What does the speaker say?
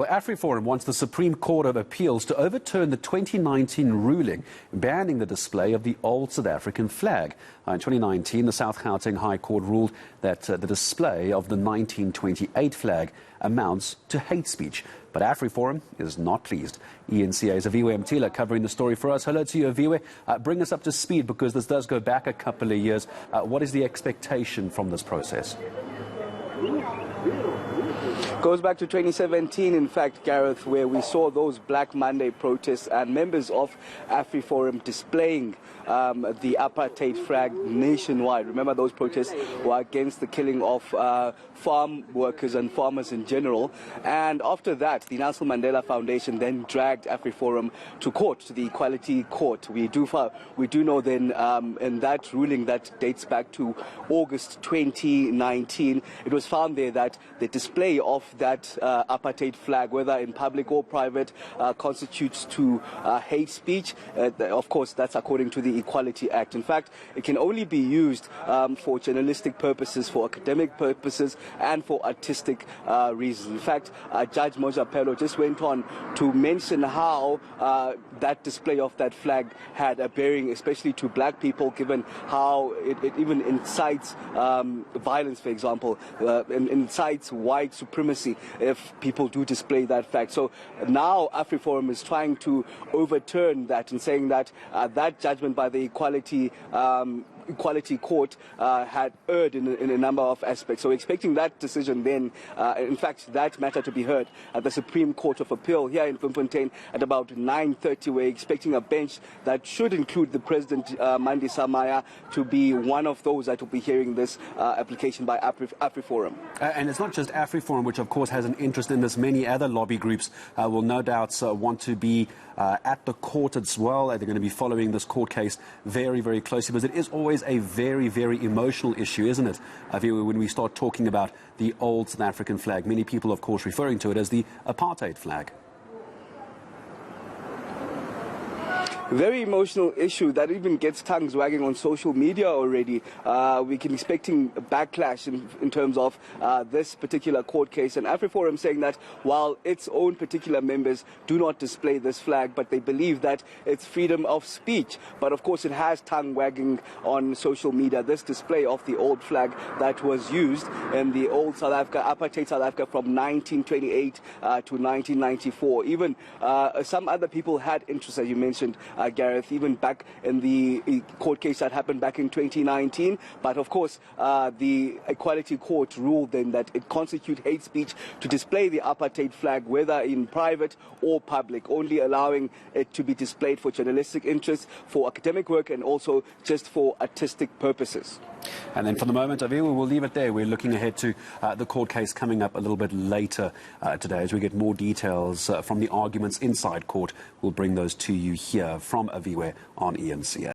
Well, AfriForum wants the Supreme Court of Appeals to overturn the 2019 ruling banning the display of the old South African flag. In 2019, the South Gauteng High Court ruled that the display of the 1928 flag amounts to hate speech. But AfriForum is not pleased. eNCA's Aviwe Mtila covering the story for us. Hello to you, Aviwe. Bring us up to speed because this does go back a couple of years. What is the expectation from this process? Goes back to 2017, in fact, Gareth, where we saw those Black Monday protests and members of AfriForum displaying the apartheid flag nationwide. Remember, those protests were against the killing of farm workers and farmers in general. And after that, the Nelson Mandela Foundation then dragged AfriForum to court, to the Equality Court. We do know then in that ruling that dates back to August 2019, it was found there that the display of that apartheid flag, whether in public or private, constitutes to hate speech. Of course, that's according to the Equality Act. In fact, it can only be used for journalistic purposes, for academic purposes, and for artistic reasons. In fact, Judge Mojapelo just went on to mention how that display of that flag had a bearing, especially to black people, given how it even incites violence, for example, incites white supremacy if people do display that fact. So now AfriForum is trying to overturn that and saying that that judgment by the Equality Court had erred in a number of aspects. So we're expecting that decision then, in fact, that matter to be heard at the Supreme Court of Appeal here in Bloemfontein at about 9:30. We're expecting a bench that should include the President, Mandi Samaya, to be one of those that will be hearing this application by AfriForum. And it's not just AfriForum, which of course has an interest in this. Many other lobby groups will no doubt want to be at the court as well. They're going to be following this court case very, very closely, because it is always a very, very emotional issue, isn't it, when we start talking about the old South African flag? Many people, of course, referring to it as the apartheid flag. Very emotional issue that even gets tongues wagging on social media already. We can be expecting a backlash in terms of this particular court case. And AfriForum saying that while its own particular members do not display this flag, but they believe that it's freedom of speech. But of course, it has tongue wagging on social media. This display of the old flag that was used in the old South Africa, apartheid South Africa from 1928 to 1994. Even some other people had interest, as you mentioned, Gareth, even back in the court case that happened back in 2019. But of course, the Equality Court ruled then that it constitutes hate speech to display the apartheid flag, whether in private or public, only allowing it to be displayed for journalistic interests, for academic work, and also just for artistic purposes. And then for the moment, Aviwe, we'll leave it there. We're looking ahead to the court case coming up a little bit later today. As we get more details from the arguments inside court, we'll bring those to you here from Aviwe on eNCA.